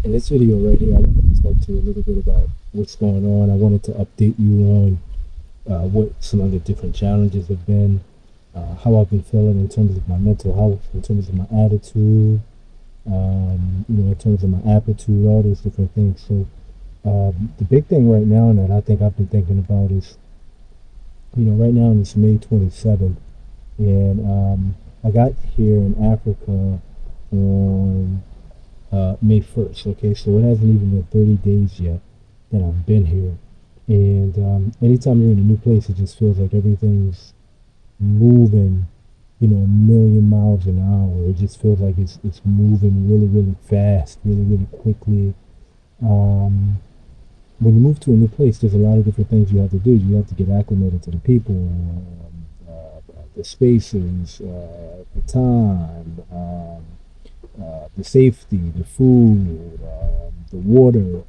In this video right here, I wanted to talk to you a little bit about what's going on. I wanted to update you on what some of the different challenges have been, how I've been feeling in terms of my mental health, in terms of my attitude, in terms of my aptitude, all those different things. So the big thing right now that I think I've been thinking about is, right now it's May 27th, and I got here in Africa on May 1st. Okay, so it hasn't even been 30 days yet that I've been here. And anytime you're in a new place, it just feels like everything's moving, a million miles an hour. It just feels like it's moving really, really fast, really, really quickly. Um, when you move to a new place, there's a lot of different things you have to do. You have to get acclimated to the people, the spaces, the time, the safety, the food, the water,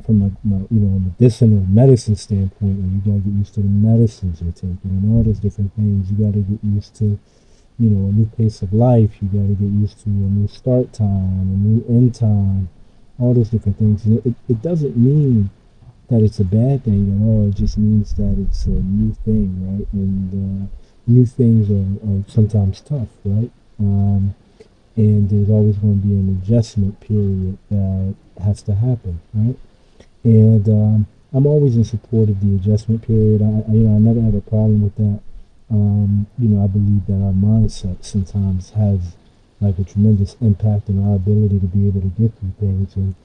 from a medicinal medicine standpoint, and you gotta get used to the medicines you're taking and all those different things. You gotta get used to, a new pace of life. You gotta get used to a new start time, a new end time, all those different things. And it doesn't mean that it's a bad thing at all. It just means that it's a new thing, right? And new things are sometimes tough, right? And there's always going to be an adjustment period that has to happen, right? And I'm always in support of the adjustment period. I never had a problem with that. I believe that our mindset sometimes has like a tremendous impact on our ability to be able to get through things. And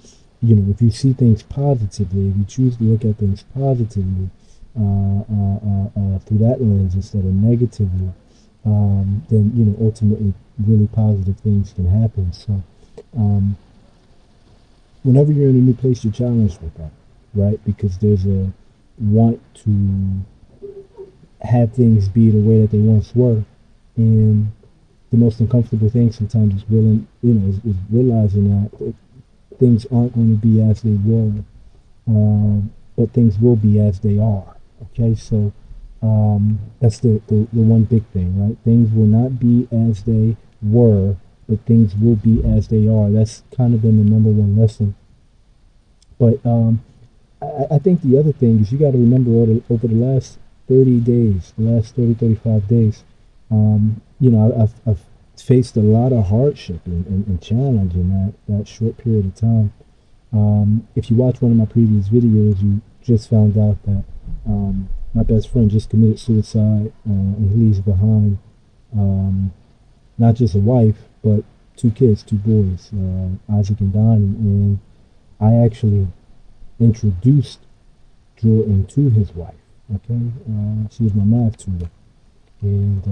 if you see things positively, if you choose to look at things positively through that lens instead of negatively, then ultimately really positive things can happen. So um, whenever you're in a new place, you're challenged with that, right? Because there's a want to have things be the way that they once were, and the most uncomfortable thing sometimes is is realizing that things aren't going to be as they were, but things will be as they are. Okay, so that's the one big thing, right? Things will not be as they were, but things will be as they are. That's kind of been the number one lesson. But I think the other thing is you got to remember over the last 30 days, the last 35 days, I've faced a lot of hardship and challenge in that short period of time. If you watch one of my previous videos, you just found out that my best friend just committed suicide, and he leaves behind um, not just a wife, but two kids, two boys, Isaac and Donnie. And I actually introduced Jordan to his wife. Okay, she was my math tutor, and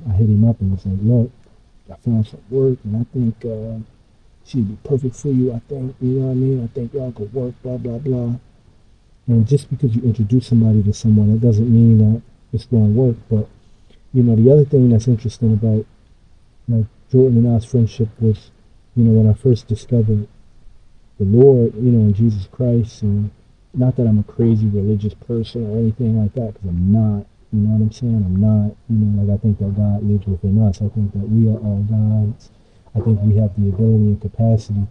I hit him up and was like, "Look, I found some work, and I think she'd be perfect for you. I think, you know what I mean? I think y'all could work, blah blah blah." And just because you introduce somebody to someone, it doesn't mean that it's going to work. But the other thing that's interesting about like Jordan and I's friendship was, when I first discovered the Lord, and Jesus Christ, and not that I'm a crazy religious person or anything like that, because I'm not. You know what I'm saying? I'm not. Like I think that God lives within us. I think that we are all God's. I think we have the ability and capacity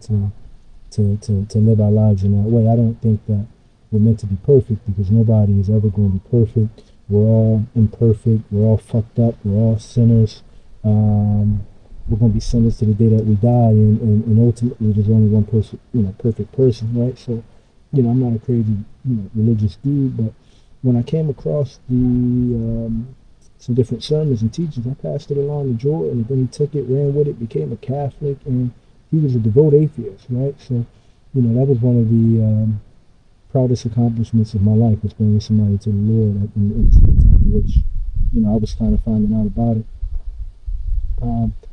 to live our lives in that way. I don't think that we're meant to be perfect because nobody is ever going to be perfect. We're all imperfect. We're all fucked up. We're all sinners. Um, we're going to be sinners to the day that we die, and ultimately there's only one person, perfect person, right? So, I'm not a crazy, religious dude, but when I came across the some different sermons and teachings, I passed it along to Jordan, and then he took it, ran with it, became a Catholic, and he was a devout atheist, right? So, that was one of the proudest accomplishments of my life was bringing somebody to the Lord at the same time, which, I was kind of finding out about it.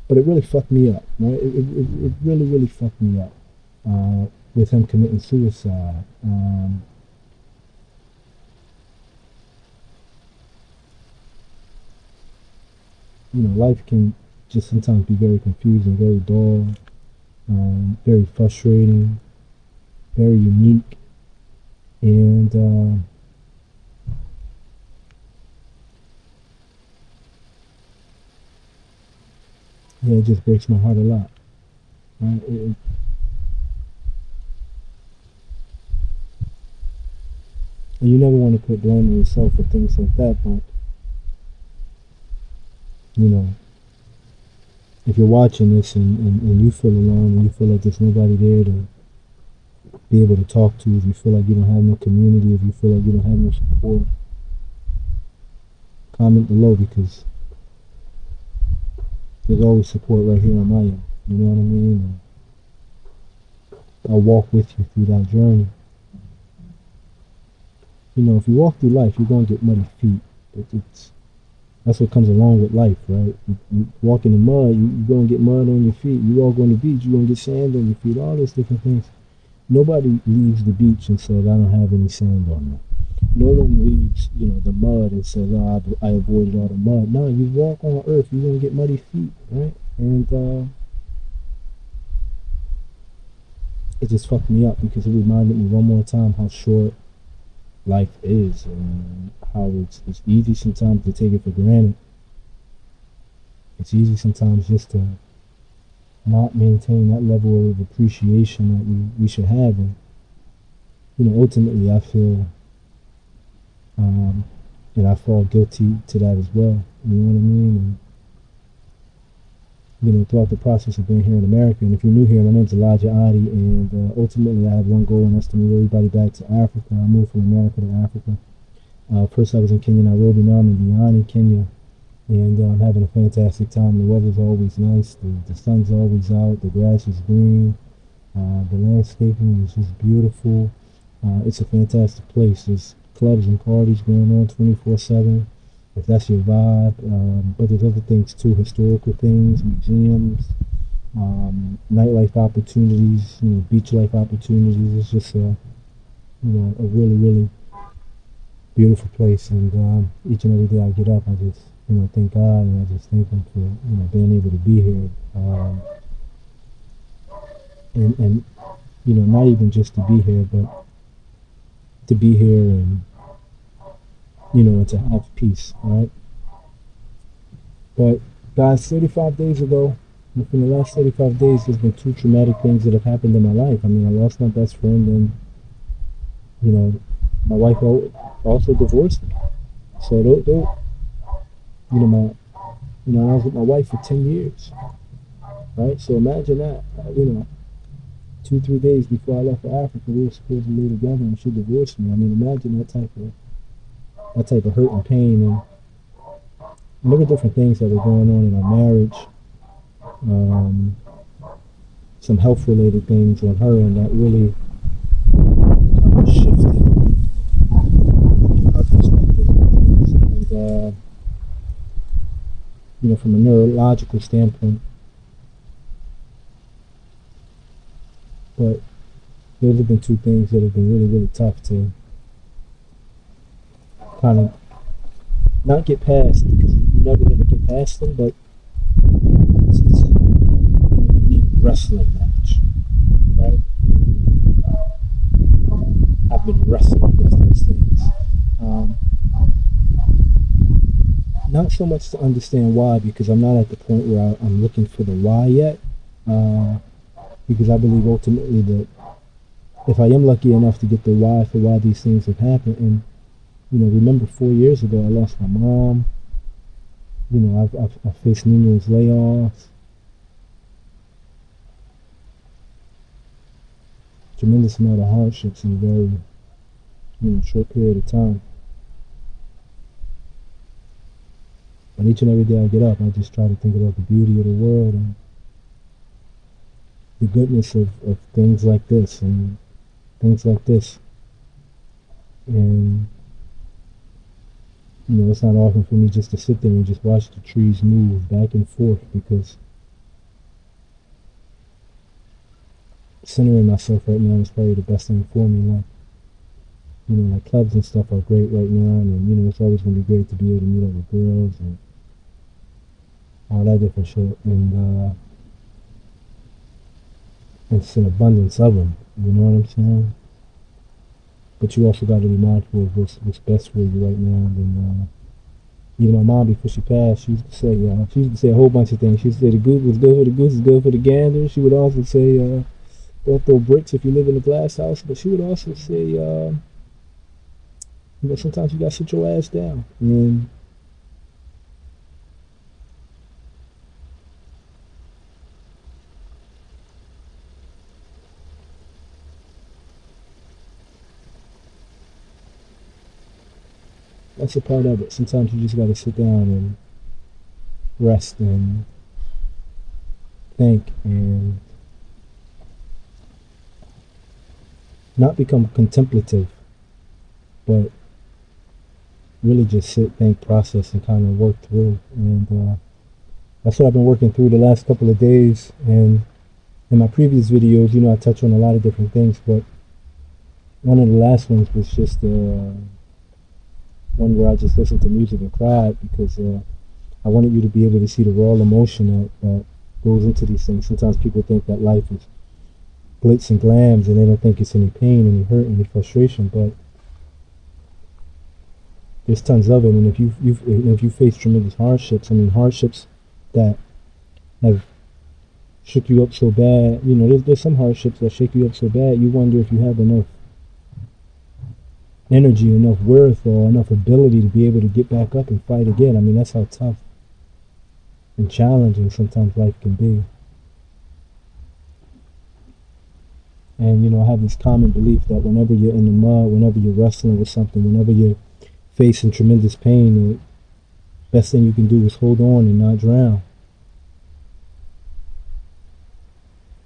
But it really fucked me up, right? It really, really fucked me up with him committing suicide. Life can just sometimes be very confusing, very dull, very frustrating, very unique, and yeah, it just breaks my heart a lot. Right? And you never want to put blame on yourself for things like that, but you know, if you're watching this and you feel alone and you feel like there's nobody there to be able to talk to, if you feel like you don't have no community, if you feel like you don't have no support, comment below, because there's always support right here on my end. You know what I mean? And I'll walk with you through that journey. You know, if you walk through life, you're gonna get muddy feet. That's what comes along with life, right? You walk in the mud, you're gonna get mud on your feet. You walk on the beach, you're gonna get sand on your feet. All those different things. Nobody leaves the beach and says, "I don't have any sand on me." No one leaves, the mud and says, "Oh, I avoided all the mud." No, you walk on earth, you're gonna get muddy feet, right? And it just fucked me up because it reminded me one more time how short life is and how it's easy sometimes to take it for granted. It's easy sometimes just to not maintain that level of appreciation that we should have. And, ultimately I feel, and I fall guilty to that as well. You know what I mean? And, throughout the process of being here in America, and if you're new here, my name's Elijah Adi, and ultimately I have one goal, and that's to move everybody back to Africa. I moved from America to Africa. First I was in Kenya, Nairobi. Now I'm in Diani, Kenya, and I'm having a fantastic time. The weather's always nice, the sun's always out, the grass is green, the landscaping is just beautiful. It's a fantastic place. There's clubs and parties going on 24/7, if that's your vibe. But there's other things too, historical things, museums, nightlife opportunities, beach life opportunities. It's just a really, really beautiful place. And each and every day I get up, I just, thank God, and I just thank Him for, being able to be here. And not even just to be here, but to be here and, and to have peace, right? But guys, 35 days ago, within the last 35 days, there's been two traumatic things that have happened in my life. I mean, I lost my best friend, and, my wife also divorced me. So, I was with my wife for 10 years, right? So imagine that, 2-3 days before I left for Africa, we were supposed to live together, and she divorced me. I mean, imagine that type of hurt and pain, and there were different things that were going on in our marriage. Some health-related things on her, and that really shifted our perspective on things. And from a neurological standpoint. But those have been two things that have been really, really tough to kind of not get past, because you're never going to get past them, but it's a unique wrestling match, right? I've been wrestling with these things. Not so much to understand why, because I'm not at the point where I'm looking for the why yet, because I believe ultimately that if I am lucky enough to get the why for why these things have happened, and remember 4 years ago I lost my mom. I've faced numerous layoffs, tremendous amount of hardships in a very short period of time. But each and every day I get up, I just try to think about the beauty of the world and the goodness of things like this and things like this. And it's not often for me just to sit there and just watch the trees move back and forth, because centering myself right now is probably the best thing for me. Like clubs and stuff are great right now, and it's always going to be great to be able to meet up with girls and all that different shit, and it's an abundance of them, you know what I'm saying? But you also got to be mindful of what's best for you right now. And my mom, before she passed, she used to say a whole bunch of things. She used to say the goose was good for the goose is good for the gander. She would also say don't throw bricks if you live in a glass house. But she would also say sometimes you gotta sit your ass down. And that's a part of it. Sometimes you just gotta sit down and rest and think and not become contemplative, but really just sit, think, process, and kind of work through. And that's what I've been working through the last couple of days. And in my previous videos, I touch on a lot of different things, but one of the last ones was just one where I just listened to music and cried because I wanted you to be able to see the raw emotion that goes into these things. Sometimes people think that life is glitz and glams and they don't think it's any pain, any hurt, any frustration, but there's tons of it. And if you face tremendous hardships, hardships that have shook you up so bad, there's some hardships that shake you up so bad you wonder if you have enough energy, enough worth, or enough ability to be able to get back up and fight again. That's how tough and challenging sometimes life can be. And I have this common belief that whenever you're in the mud, whenever you're wrestling with something, whenever you're facing tremendous pain, the best thing you can do is hold on and not drown.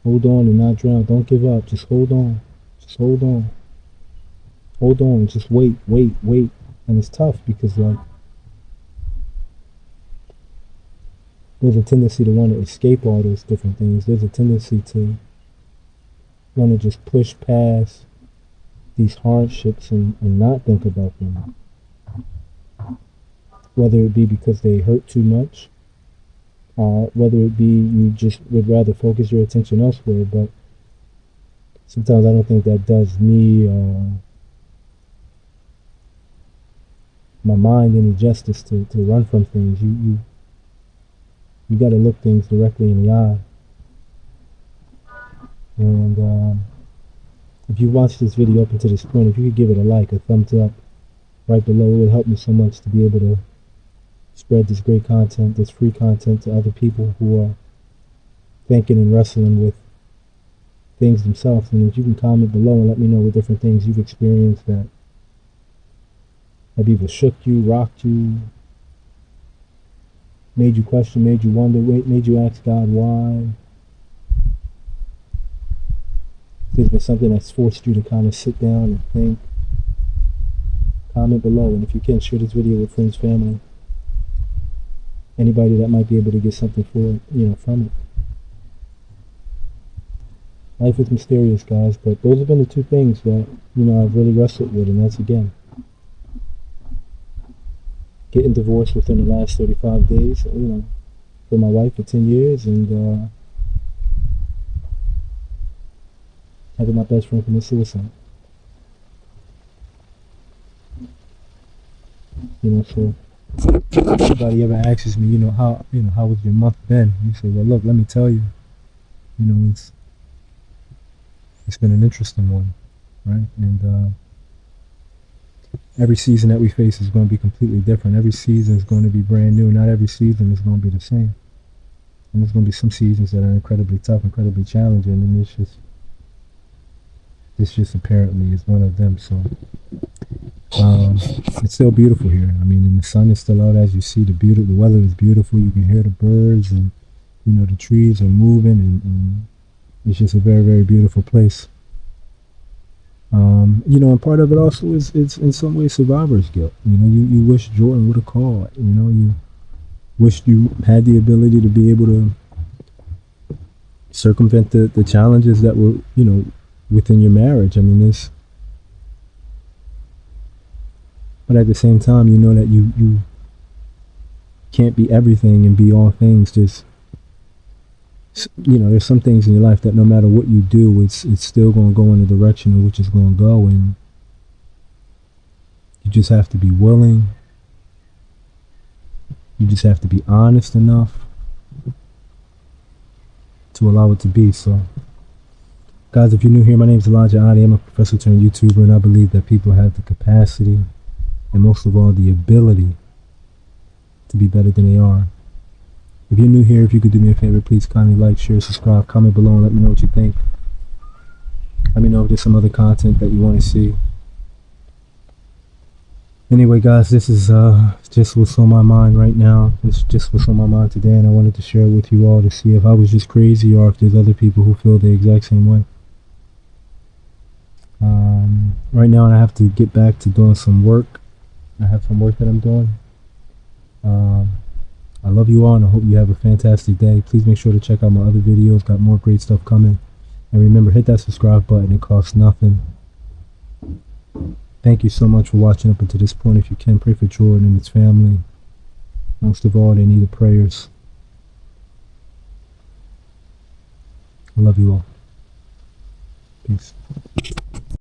Hold on and not drown. Don't give up. Just hold on. Just hold on. Hold on. Just wait. And it's tough because there's a tendency to want to escape all those different things. There's a tendency to want to just push past these hardships and not think about them. Whether it be because they hurt too much, or whether it be you just would rather focus your attention elsewhere. But sometimes I don't think that does me or my mind any justice to run from things. You got to look things directly in the eye. And if you watched this video up until this point, if you could give it a like, a thumbs up right below, it would help me so much to be able to spread this great content, this free content to other people who are thinking and wrestling with things themselves. And if you can comment below and let me know what different things you've experienced that have either shook you, rocked you, made you question, made you wonder, made you ask God why. There's been something that's forced you to kind of sit down and think. Comment below, and if you can, share this video with friends, family, anybody that might be able to get something from it. Life is mysterious, guys, but those have been the two things that I've really wrestled with, and that's again getting divorced within the last 35 days. For my wife for 10 years, and having my best friend commit suicide. So if anybody ever asks me, how was your month been? You say, well, look, let me tell you, it's been an interesting one, right? And every season that we face is going to be completely different. Every season is going to be brand new. Not every season is going to be the same. And there's going to be some seasons that are incredibly tough, incredibly challenging, and this just apparently is one of them. So it's still beautiful here. And the sun is still out, as you see. The weather is beautiful. You can hear the birds, and the trees are moving, and it's just a very, very beautiful place. And part of it also is it's in some ways survivor's guilt. You wish Jordan would have called. You wished you had the ability to be able to circumvent the challenges that were within your marriage. But at the same time, that you can't be everything and be all things. There's some things in your life that no matter what you do, it's still going to go in the direction in which it's going to go, and you just have to be willing. You just have to be honest enough to allow it to be. So, guys, if you're new here, my name is Elijah Adi. I'm a professor turned YouTuber, and I believe that people have the capacity and most of all, the ability to be better than they are. If you're new here, if you could do me a favor, please kindly like, share, subscribe, comment below, and let me know what you think. Let me know if there's some other content that you want to see. Anyway, guys, this is just what's on my mind right now. It's just what's on my mind today, and I wanted to share it with you all to see if I was just crazy or if there's other people who feel the exact same way. Right now, I have to get back to doing some work. I have some work that I'm doing. I love you all, and I hope you have a fantastic day. Please make sure to check out my other videos. Got more great stuff coming. And remember, hit that subscribe button. It costs nothing. Thank you so much for watching up until this point. If you can, pray for Jordan and his family. Most of all, they need the prayers. I love you all. Peace.